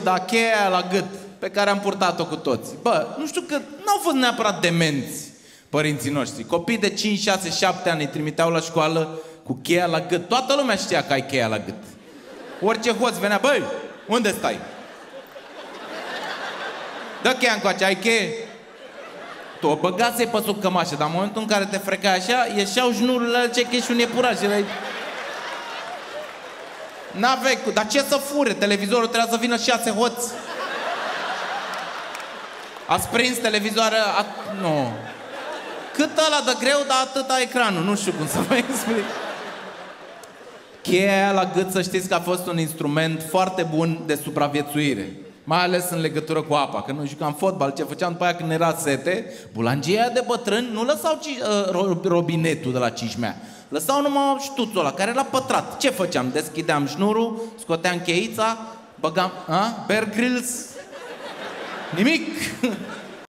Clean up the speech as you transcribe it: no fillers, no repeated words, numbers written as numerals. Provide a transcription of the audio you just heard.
dar cheia la gât, pe care am purtat-o cu toți. Bă, nu știu că n-au fost neapărat demenți părinții noștri. Copii de 5, 6, 7 ani îi trimiteau la școală cu cheia la gât. Toată lumea știa că ai cheia la gât. Orice hoț venea, băi, unde stai? Dă cheia încoace, ai cheie? Tu o băgasei pe sub cămașă, dar în momentul în care te frecai așa, ieșeau șnururile alea, ce că ești un iepuraș. N-aveai cu... Dar ce să fure? Televizorul trebuia să vină 6 hoți. Ați prins televizoarea... Nu. Cât ăla de greu, dar atâta ecranul. Nu știu cum să vă explic. Cheia aia la gât, să știți că a fost un instrument foarte bun de supraviețuire. Mai ales în legătură cu apa. Când noi jucam fotbal, ce făceam după aia când era sete, bulangia aia de bătrâni nu lăsau robinetul de la Cismea. Lăsau numai ștuțul ăla, care era pătrat. Ce făceam? Deschideam șnurul, scoteam cheița, băgam... Bear Grylls? Nimic!